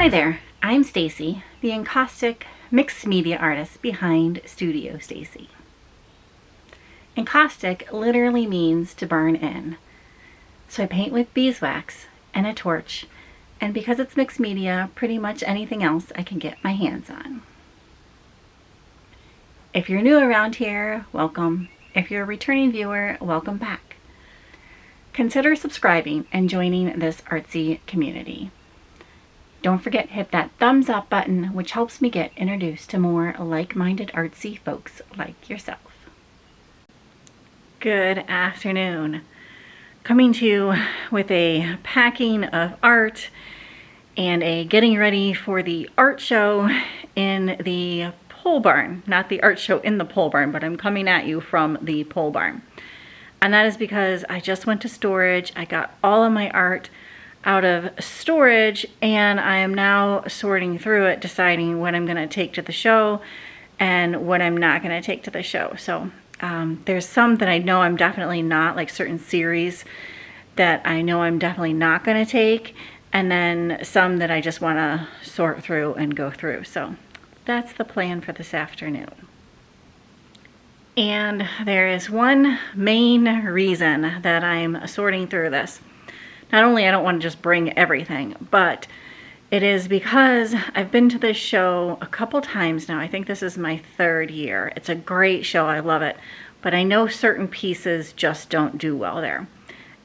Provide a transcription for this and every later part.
Hi there, I'm Stacy, the encaustic mixed media artist behind Studio Stacy. Encaustic literally means to burn in. So I paint with beeswax and a torch, and because it's mixed media, pretty much anything else I can get my hands on. If you're new around here, welcome. If you're a returning viewer, welcome back. Consider subscribing and joining this artsy community. Don't forget to hit that thumbs up button, which helps me get introduced to more like-minded artsy folks like yourself. Good afternoon. Coming to you with a packing of art and a getting ready for the art show in the pole barn. Not the art show in the pole barn, but I'm coming at you from the pole barn. And that is because I just went to storage. I got all of my art out of storage, and I am now sorting through it, deciding what I'm going to take to the show and what I'm not going to take to the show. So there's some that I know I'm definitely not, like certain series that I know I'm definitely not going to take, and then some that I just want to sort through and go through. So that's the plan for this afternoon. And there is one main reason that I'm sorting through this. Not only I don't want to just bring everything, but it is because I've been to this show a couple times now. I think this is my third year. It's a great show. I love it. But I know certain pieces just don't do well there.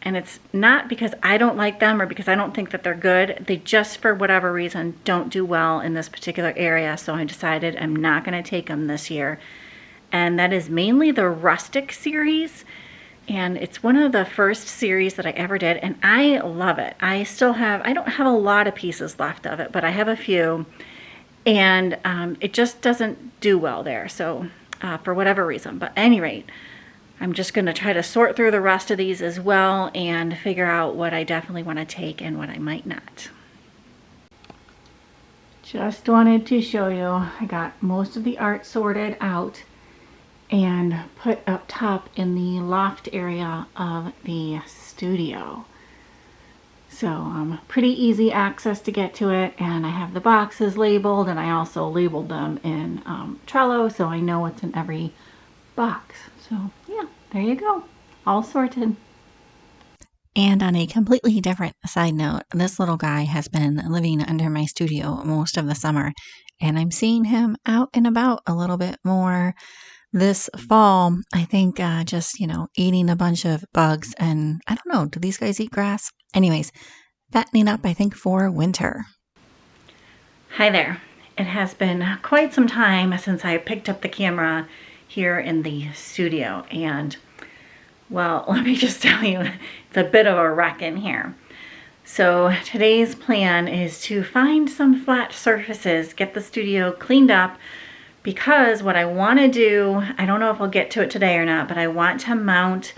And it's not because I don't like them or because I don't think that they're good. They just, for whatever reason, don't do well in this particular area. So I decided I'm not going to take them this year. And that is mainly the Rustic series. And it's one of the first series that I ever did, and I love it. I don't have a lot of pieces left of it, but I have a few, and it just doesn't do well there, so for whatever reason. But at any rate, I'm just going to try to sort through the rest of these as well and figure out what I definitely want to take and what I might not. Just wanted to show you, I got most of the art sorted out and put up top in the loft area of the studio. So pretty easy access to get to it, and I have the boxes labeled, and I also labeled them in Trello so I know what's in every box. So yeah, there you go, all sorted. And on a completely different side note, this little guy has been living under my studio most of the summer, and I'm seeing him out and about a little bit more this fall. I think just, eating a bunch of bugs, and I don't know, do these guys eat grass? Anyways, fattening up, I think, for winter. Hi there. It has been quite some time since I picked up the camera here in the studio, and well, let me just tell you, it's a bit of a wreck in here. So today's plan is to find some flat surfaces, get the studio cleaned up, because what I want to do, I don't know if I'll get to it today or not, but I want to mount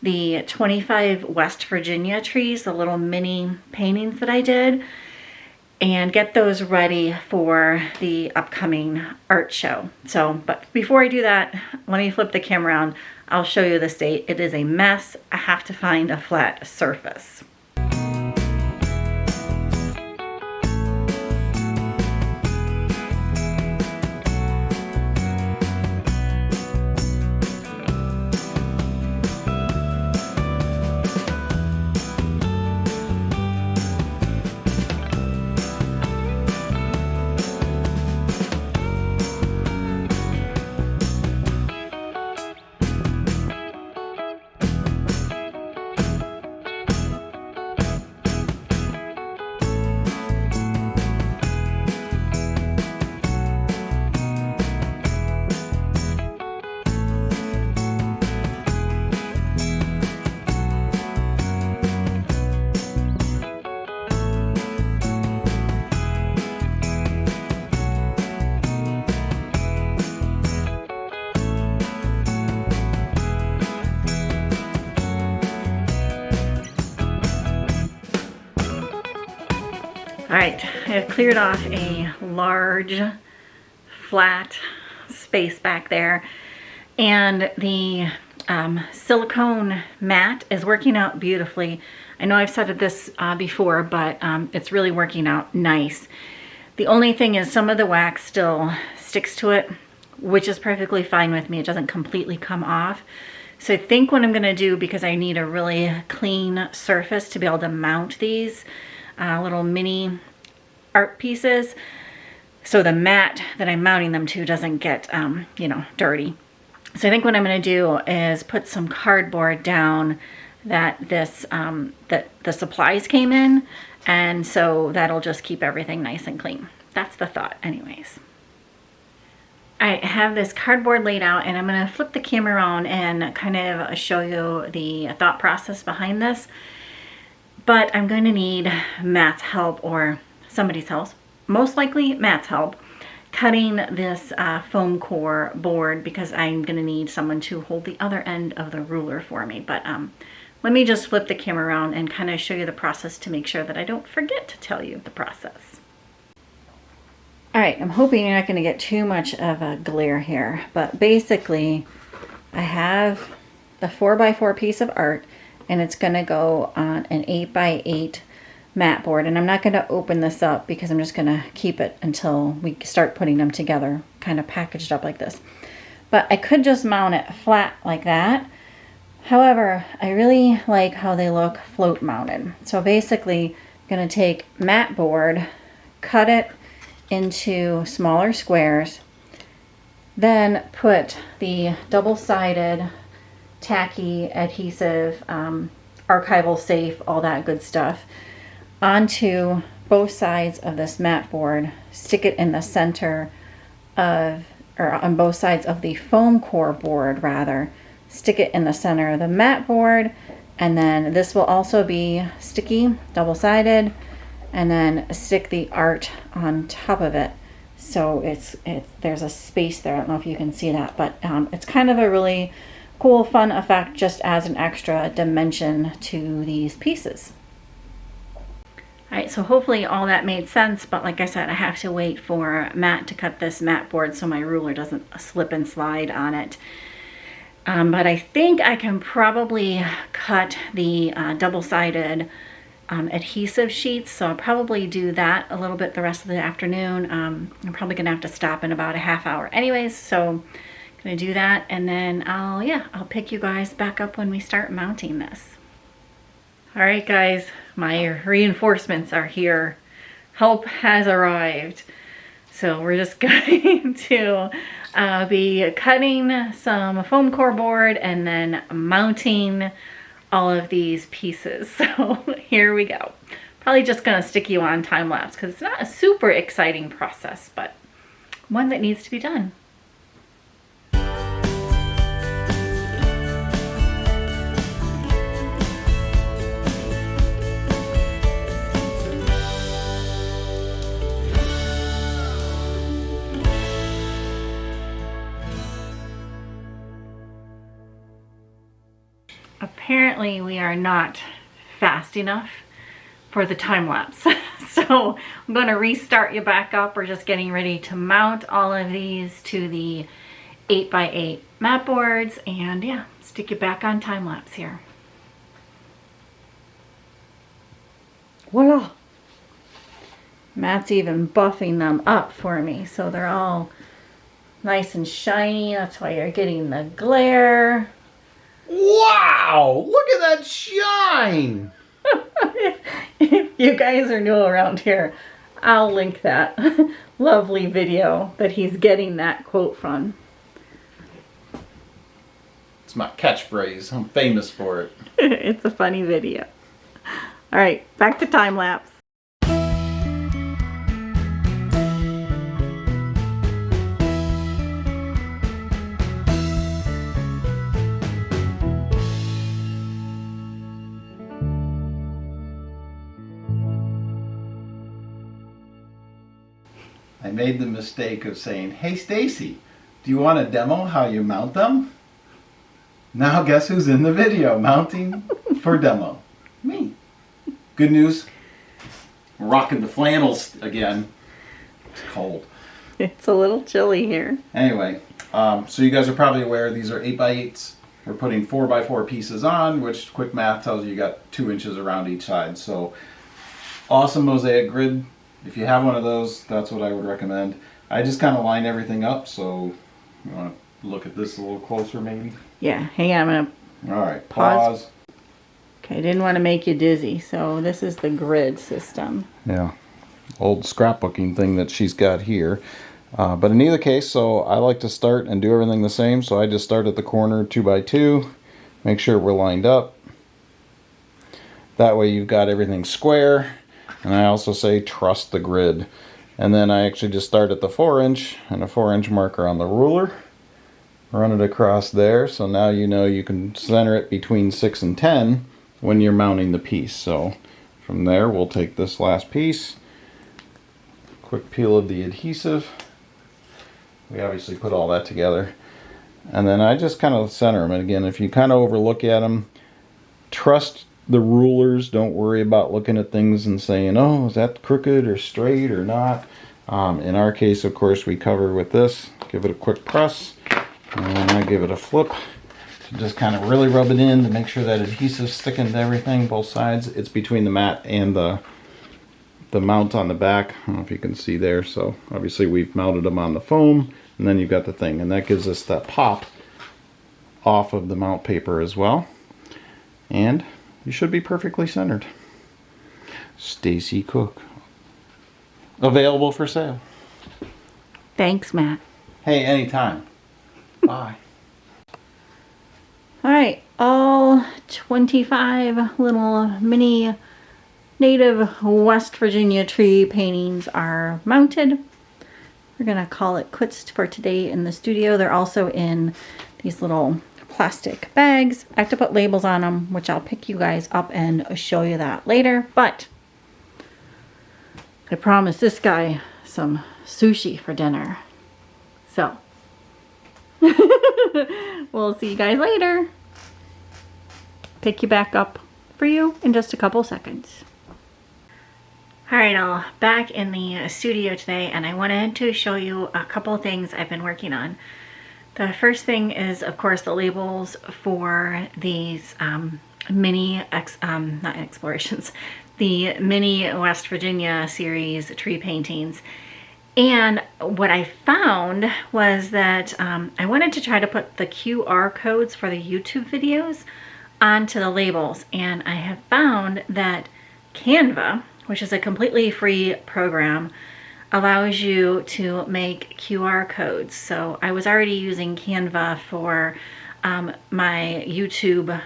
the 25 West Virginia trees, the little mini paintings that I did, and get those ready for the upcoming art show. So, but before I do that, let me flip the camera around. I'll show you the state. It is a mess. I have to find a flat surface. All right, I have cleared off a large flat space back there, and the silicone mat is working out beautifully. I know I've said this before, but it's really working out nice. The only thing is some of the wax still sticks to it, which is perfectly fine with me. It doesn't completely come off. So I think what I'm gonna do, because I need a really clean surface to be able to mount these little mini art pieces, so the mat that I'm mounting them to doesn't get, you know, dirty. So I think what I'm gonna do is put some cardboard down that that the supplies came in, and so that'll just keep everything nice and clean. That's the thought anyways. I have this cardboard laid out, and I'm going to flip the camera around and kind of show you the thought process behind this. But I'm going to need Matt's help, or somebody's help, most likely Matt's help, cutting this foam core board, because I'm going to need someone to hold the other end of the ruler for me. But let me just flip the camera around and kind of show you the process to make sure that I don't forget to tell you the process. All right, I'm hoping you're not going to get too much of a glare here, but basically I have the 4x4 piece of art, and it's going to go on an 8x8 mat board, and I'm not going to open this up because I'm just going to keep it until we start putting them together, kind of packaged up like this. But I could just mount it flat like that. However, I really like how they look float mounted. So basically, I'm going to take mat board, cut it into smaller squares, then put the double-sided tacky adhesive, archival safe, all that good stuff, onto both sides of this mat board, stick it in the center of, or on both sides of the foam core board rather, stick it in the center of the mat board, and then this will also be sticky, double-sided, and then stick the art on top of it. So there's a space there. I don't know if you can see that, but it's kind of a really cool, fun effect, just as an extra dimension to these pieces. All right, so hopefully all that made sense, but like I said, I have to wait for Matt to cut this mat board so my ruler doesn't slip and slide on it. But I think I can probably cut the double-sided adhesive sheets, so I'll probably do that a little bit the rest of the afternoon. I'm probably gonna have to stop in about a half hour anyways, so I'm gonna do that, and then I'll pick you guys back up when we start mounting this. All right guys, my reinforcements are here. Help has arrived. So we're just going to be cutting some foam core board and then mounting all of these pieces. So here we go. Probably just gonna stick you on time lapse because it's not a super exciting process, but one that needs to be done. Apparently we are not fast enough for the time lapse. So I'm going to restart you back up. We're just getting ready to mount all of these to the 8x8 mat boards, and yeah, stick you back on time lapse here. Voila! Matt's even buffing them up for me so they're all nice and shiny. That's why you're getting the glare. Wow! Look at that shine! If you guys are new around here, I'll link that lovely video that he's getting that quote from. It's my catchphrase. I'm famous for it. It's a funny video. All right, back to time lapse. I made the mistake of saying, "Hey Stacy, do you want to demo how you mount them?" Now guess who's in the video mounting for demo? Me. Good news, we're rocking the flannels again. It's cold. It's a little chilly here. Anyway, so you guys are probably aware these are 8x8s. We're putting 4x4 pieces on, which quick math tells you got 2 inches around each side. So awesome mosaic grid if you have one of those, that's what I would recommend. I just kind of line everything up, so you want to look at this a little closer maybe? Yeah, hang on, I'm gonna All right, pause. Okay, I didn't want to make you dizzy, so this is the grid system. Yeah, old scrapbooking thing that she's got here. But in either case, so I like to start and do everything the same, so I just start at the corner 2 by 2, make sure we're lined up. That way you've got everything square, and I also say trust the grid. And then I actually just start at the 4-inch and a 4-inch marker on the ruler, run it across there, so now you know you can center it between 6 and 10 when you're mounting the piece. So from there we'll take this last piece, quick peel of the adhesive. We obviously put all that together, and then I just kind of center them. And again, if you kind of overlook at them, trust the rulers. Don't worry about looking at things and saying, oh, is that crooked or straight or not. In our case, of course, we cover with this, give it a quick press, and I give it a flip to just kind of really rub it in to make sure that adhesive's sticking to everything, both sides. It's between the mat and the mount on the back. I don't know if you can see there. So obviously we've mounted them on the foam, and then you've got the thing, and that gives us that pop off of the mount paper as well. And you should be perfectly centered. Stacy Cook. Available for sale. Thanks, Matt. Hey, anytime. Bye. All right, all 25 little mini native West Virginia tree paintings are mounted. We're gonna call it quits for today in the studio. They're also in these little plastic bags. I have to put labels on them, which I'll pick you guys up and show you that later. But I promised this guy some sushi for dinner. So we'll see you guys later. Pick you back up for you in just a couple seconds. All right, I'm back in the studio today, and I wanted to show you a couple things I've been working on. The first thing is, of course, the labels for these mini West Virginia series tree paintings. And what I found was that I wanted to try to put the QR codes for the YouTube videos onto the labels, and I have found that Canva, which is a completely free program, allows you to make QR codes. So I was already using Canva for my YouTube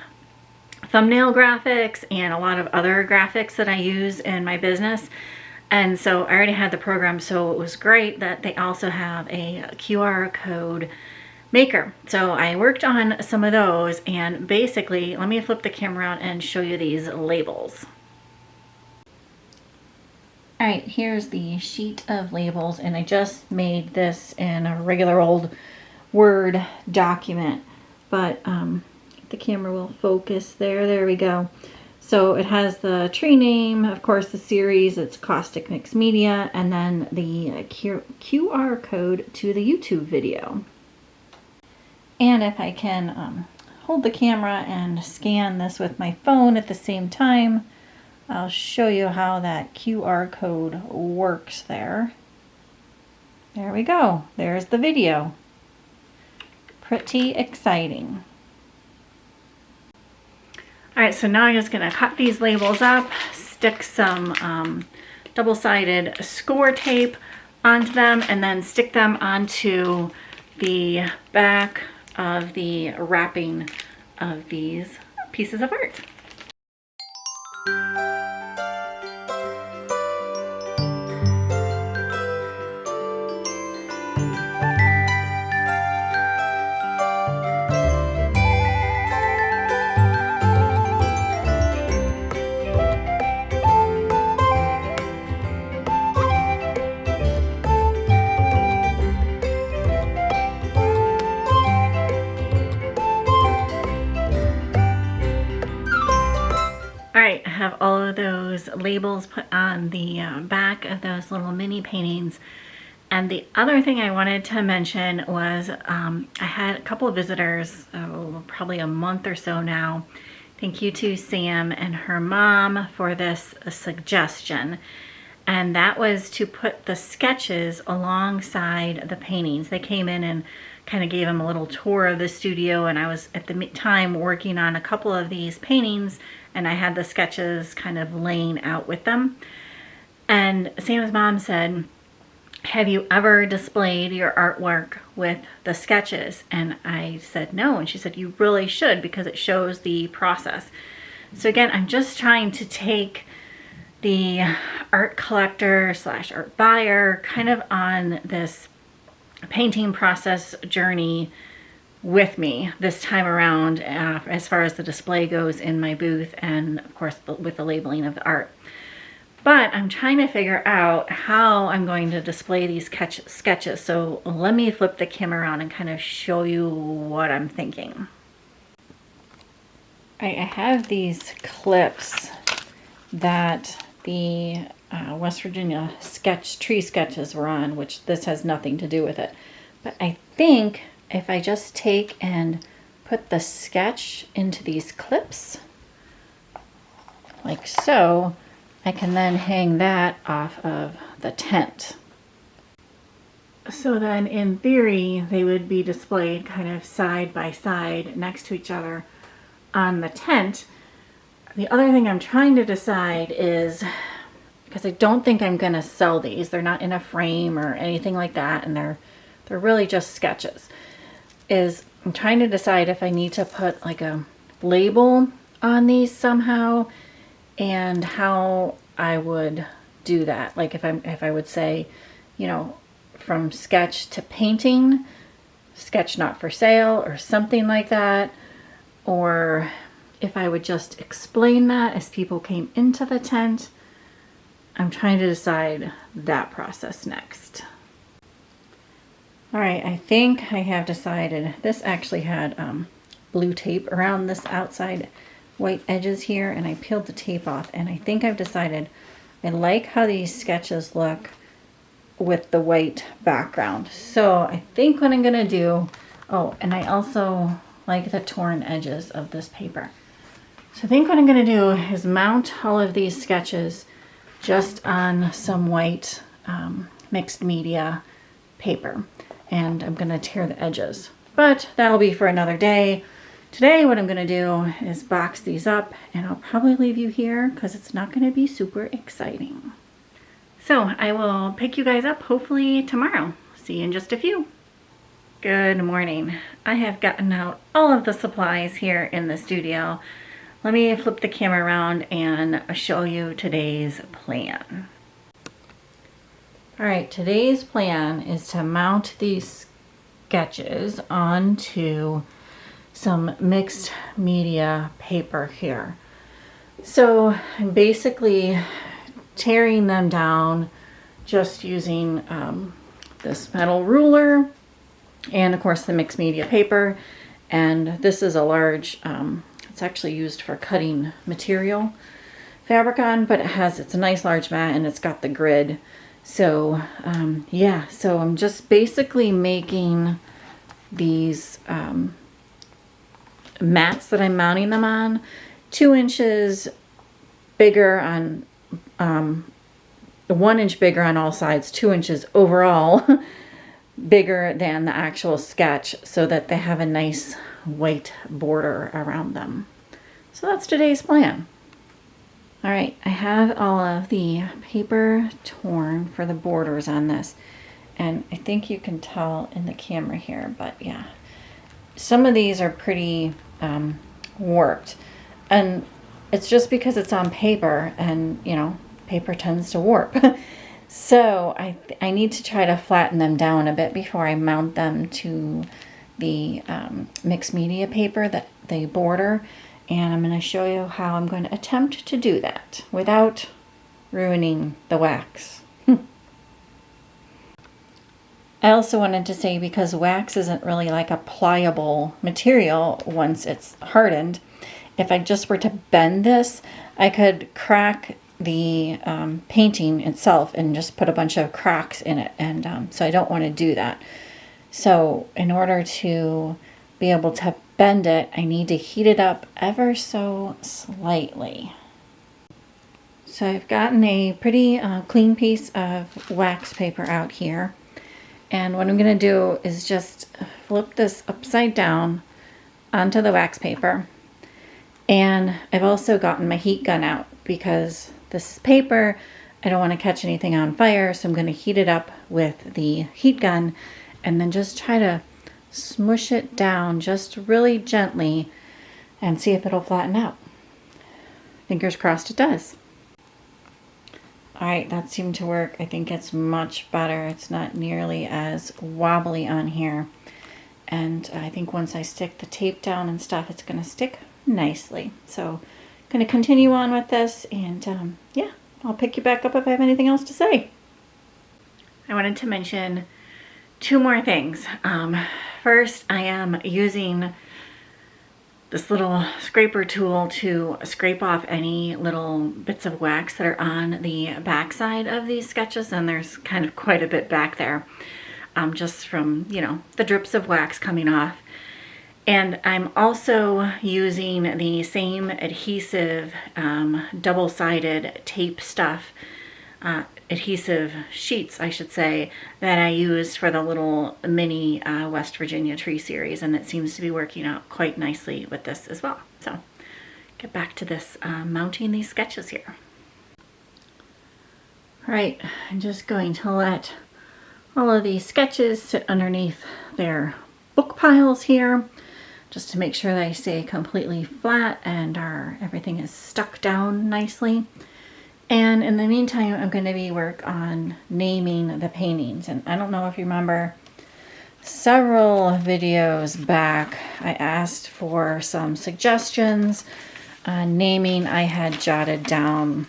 thumbnail graphics and a lot of other graphics that I use in my business. And so I already had the program, so it was great that they also have a QR code maker. So I worked on some of those, and basically, let me flip the camera around and show you these labels. All right, here's the sheet of labels, and I just made this in a regular old Word document, but the camera will focus there. There we go. So it has the tree name, of course, the series, it's Caustic Mixed Media, and then the QR code to the YouTube video. And if I can hold the camera and scan this with my phone at the same time, I'll show you how that QR code works there. There we go. There's the video. Pretty exciting. All right, so now I'm just gonna cut these labels up, stick some double-sided score tape onto them, and then stick them onto the back of the wrapping of these pieces of art. Alright, I have all of those labels put on the back of those little mini paintings. And the other thing I wanted to mention was I had a couple of visitors, probably a month or so now. Thank you to Sam and her mom for this suggestion. and that was to put the sketches alongside the paintings. They came in and kind of gave them a little tour of the studio, and I was at the time working on a couple of these paintings, and I had the sketches kind of laying out with them. And Sam's mom said, have you ever displayed your artwork with the sketches? And I said no, and she said you really should, because it shows the process. So again, I'm just trying to take the art collector slash art buyer kind of on this painting process journey with me this time around, as far as the display goes in my booth, and of course with the labeling of the art. But I'm trying to figure out how I'm going to display these sketches. So let me flip the camera around and kind of show you what I'm thinking. I have these clips that the West Virginia tree sketches were on, which this has nothing to do with it. But I think if I just take and put the sketch into these clips, like so, I can then hang that off of the tent. So then in theory, they would be displayed kind of side by side next to each other on the tent. The other thing I'm trying to decide is, because I don't think I'm gonna sell these, they're not in a frame or anything like that, and they're really just sketches, is I'm trying to decide if I need to put like a label on these somehow, and how I would do that. Like if I would say, you know, from sketch to painting, sketch not for sale, or something like that, or if I would just explain that as people came into the tent. I'm trying to decide that process next. All right, I think I have decided. This actually had blue tape around this outside white edges here, and I peeled the tape off, and I think I've decided I like how these sketches look with the white background. So I think what I'm gonna do, oh, and I also like the torn edges of this paper. So I think what I'm gonna do is mount all of these sketches just on some white mixed media paper, and I'm gonna tear the edges, but that'll be for another day. Today what I'm gonna do is box these up, and I'll probably leave you here because it's not gonna be super exciting. So I will pick you guys up hopefully tomorrow. See you in just a few. Good morning. I have gotten out all of the supplies here in the studio. Let me flip the camera around and show you today's plan. All right, today's plan is to mount these sketches onto some mixed media paper here. So I'm basically tearing them down just using this metal ruler and of course the mixed media paper. And this is a large, it's actually used for cutting material fabric on, but it's a nice large mat, and it's got the grid. So yeah, so I'm just basically making these mats that I'm mounting them on 2 inches bigger on 1 inch bigger on all sides, 2 inches overall bigger than the actual sketch, so that they have a nice white border around them. So that's today's plan. All right, I have all of the paper torn for the borders on this, and I think you can tell in the camera here, but yeah, some of these are pretty warped, and it's just because it's on paper, and you know, paper tends to warp. So I need to try to flatten them down a bit before I mount them to the mixed media paper, that the border, and I'm going to show you how I'm going to attempt to do that without ruining the wax. I also wanted to say, because wax isn't really like a pliable material once it's hardened, if I just were to bend this, I could crack the painting itself and just put a bunch of cracks in it, and so I don't want to do that. So in order to be able to bend it, I need to heat it up ever so slightly. So I've gotten a pretty clean piece of wax paper out here. And what I'm going to do is just flip this upside down onto the wax paper. And I've also gotten my heat gun out because this is paper. I don't want to catch anything on fire, so I'm going to heat it up with the heat gun and then just try to smush it down just really gently and see if it'll flatten out. Fingers crossed it does. Alright, that seemed to work. I think it's much better. It's not nearly as wobbly on here. And I think once I stick the tape down and stuff, it's going to stick nicely. So I'm going to continue on with this, and yeah, I'll pick you back up if I have anything else to say. I wanted to mention two more things. First, I am using this little scraper tool to scrape off any little bits of wax that are on the back side of these sketches, and there's kind of quite a bit back there, just from, you know, the drips of wax coming off. And I'm also using the same adhesive, double-sided tape stuff, adhesive sheets, I should say, that I used for the little mini West Virginia tree series, and it seems to be working out quite nicely with this as well. So get back to this mounting these sketches here. All right, I'm just going to let all of these sketches sit underneath their book piles here, just to make sure they stay completely flat and everything is stuck down nicely. And in the meantime, I'm going to work on naming the paintings. And I don't know if you remember, several videos back, I asked for some suggestions on naming. I had jotted down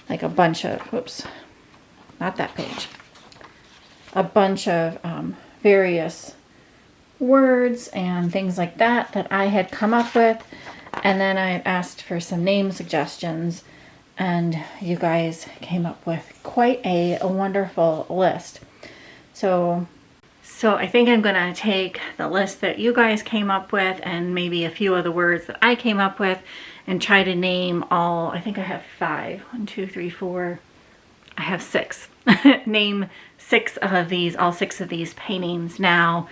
like a bunch of, whoops, not that page, a bunch of various words and things like that that I had come up with. And then I asked for some name suggestions, and you guys came up with quite a wonderful list. So I think I'm gonna take the list that you guys came up with and maybe a few of the words that I came up with and try to name all, I think I have 5. 1, 2, 3, 4. I have 6. Name 6 of these, all 6 of these paintings now,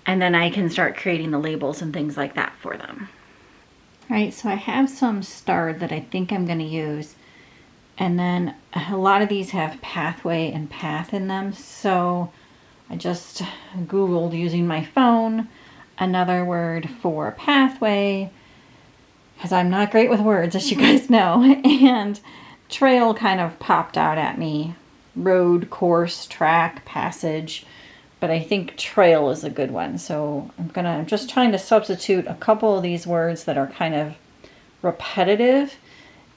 and then I can start creating the labels and things like that for them. All right, so I have some starred that I think I'm gonna use. And then a lot of these have pathway and path in them. So I just Googled using my phone another word for pathway, because I'm not great with words, as you guys know. And trail kind of popped out at me. Road, course, track, passage. But I think trail is a good one. So I'm just trying to substitute a couple of these words that are kind of repetitive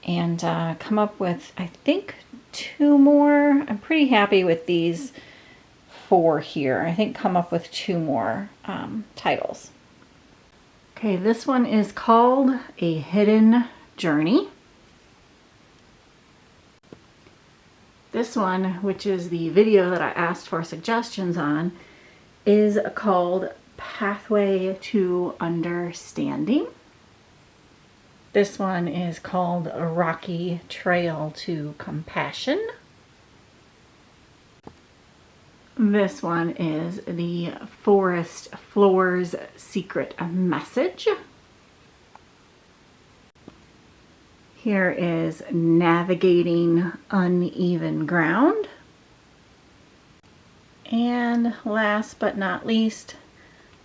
and come up with, I think, 2 more. I'm pretty happy with these 4 here. I think come up with 2 more titles. Okay, this one is called A Hidden Journey. This one, which is the video that I asked for suggestions on, is called Pathway to Understanding. This one is called A Rocky Trail to Compassion. This one is The Forest Floor's Secret Message. Here is Navigating Uneven Ground. And last but not least,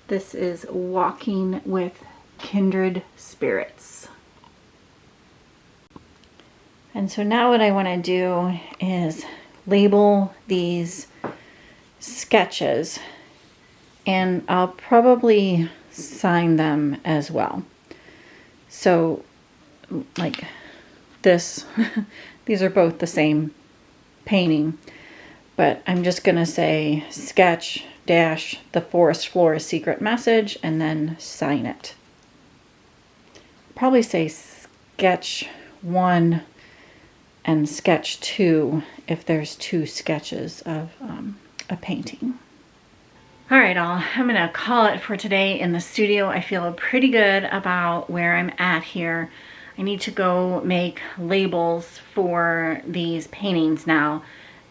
this is Walking with Kindred Spirits. And so now what I want to do is label these sketches, and I'll probably sign them as well. So like this, these are both the same painting, but I'm just going to say sketch dash the forest floor's secret message and then sign it. Probably say sketch 1 and sketch 2 if there's 2 sketches of a painting. All right, I'm gonna call it for today in the studio. I feel pretty good about where I'm at here. I need to go make labels for these paintings now,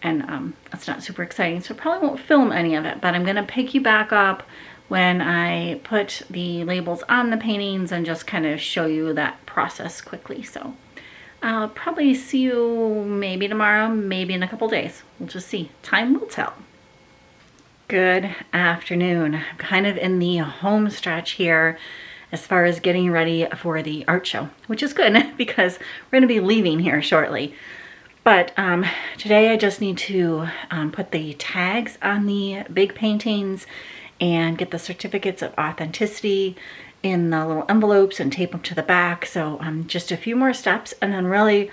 and it's not super exciting, so I probably won't film any of it, but I'm gonna pick you back up when I put the labels on the paintings and just kind of show you that process quickly. So I'll probably see you maybe tomorrow, maybe in a couple days. We'll just see. Time will tell. Good afternoon. I'm kind of in the home stretch here as far as getting ready for the art show, which is good because we're going to be leaving here shortly. But today I just need to put the tags on the big paintings and get the certificates of authenticity in the little envelopes and tape them to the back. So just a few more steps, and then really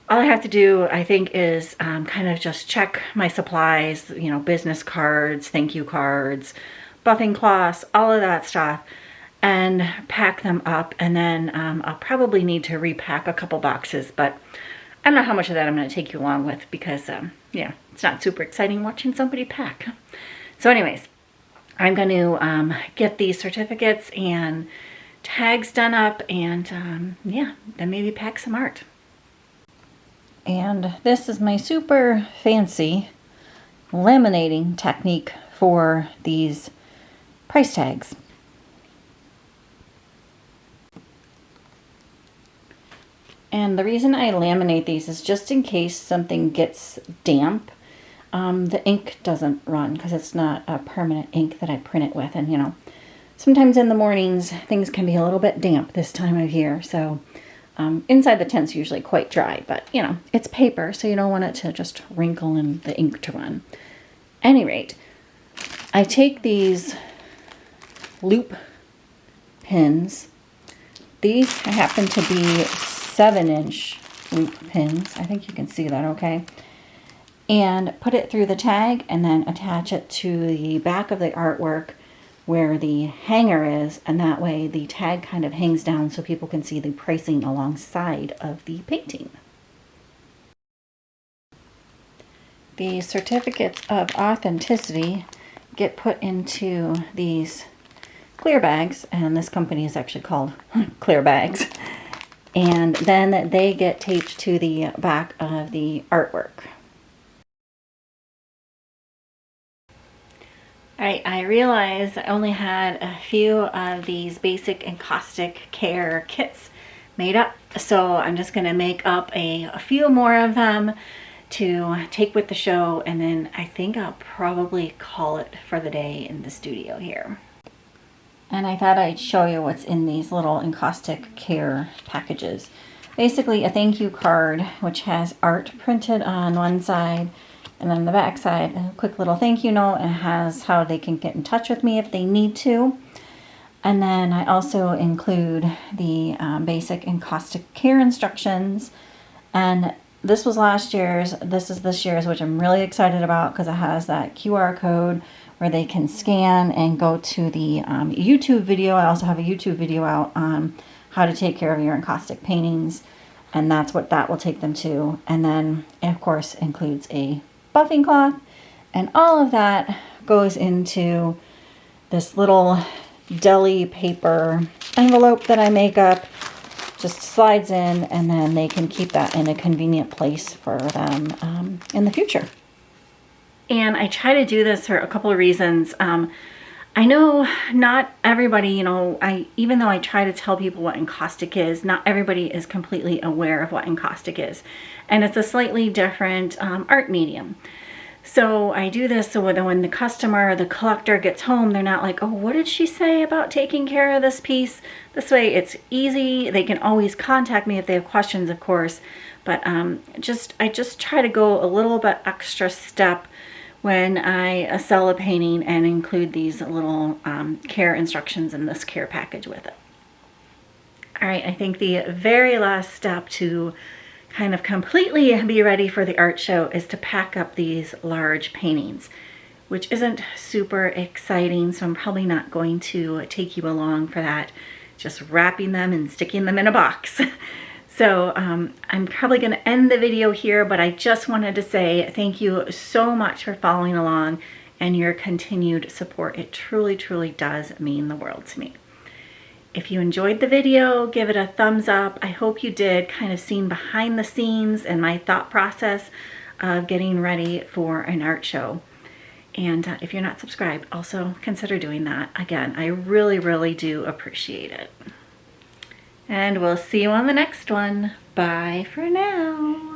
all I have to do, I think, is kind of just check my supplies, you know, business cards, thank you cards, buffing cloths, all of that stuff, and pack them up. And then I'll probably need to repack a couple boxes, but I don't know how much of that I'm going to take you along with because, yeah, it's not super exciting watching somebody pack. So anyways, I'm going to get these certificates and tags done up, and yeah, then maybe pack some art. And this is my super fancy laminating technique for these price tags. And the reason I laminate these is just in case something gets damp. The ink doesn't run because it's not a permanent ink that I print it with. And, you know, sometimes in the mornings things can be a little bit damp this time of year. So inside the tent's usually quite dry, but, you know, it's paper, so you don't want it to just wrinkle and the ink to run. Any rate, I take these loop pins. These happen to be 7-inch loop pins. I think you can see that okay. And put it through the tag and then attach it to the back of the artwork where the hanger is, and that way the tag kind of hangs down so people can see the pricing alongside of the painting. The certificates of authenticity get put into these clear bags, and this company is actually called Clear Bags, and then they get taped to the back of the artwork. I realized I only had a few of these basic encaustic care kits made up, so I'm just going to make up a few more of them to take with the show, and then I think I'll probably call it for the day in the studio here. And I thought I'd show you what's in these little encaustic care packages. Basically a thank you card which has art printed on one side, and then the back side, a quick little thank you note, and it has how they can get in touch with me if they need to. And then I also include the basic encaustic care instructions. And this was last year's, this is this year's, which I'm really excited about because it has that QR code where they can scan and go to the YouTube video. I also have a YouTube video out on how to take care of your encaustic paintings, and that's what that will take them to. And then, of course, includes a buffing cloth, and all of that goes into this little deli paper envelope that I make up. Just slides in, and then they can keep that in a convenient place for them in the future. And I try to do this for a couple of reasons. I know not everybody, you know, even though I try to tell people what encaustic is, not everybody is completely aware of what encaustic is. And it's a slightly different art medium. So I do this so that when the customer or the collector gets home, they're not like, oh, what did she say about taking care of this piece? This way it's easy. They can always contact me if they have questions, of course. But I just try to go a little bit extra step when I sell a painting and include these little care instructions in this care package with it. All right, I think the very last step to kind of completely be ready for the art show is to pack up these large paintings, which isn't super exciting, so I'm probably not going to take you along for that, just wrapping them and sticking them in a box. So I'm probably going to end the video here, but I just wanted to say thank you so much for following along and your continued support. It truly, truly does mean the world to me. If you enjoyed the video, give it a thumbs up. I hope you did, kind of seen behind the scenes and my thought process of getting ready for an art show. And if you're not subscribed, also consider doing that. Again, I really, really do appreciate it. And we'll see you on the next one. Bye for now.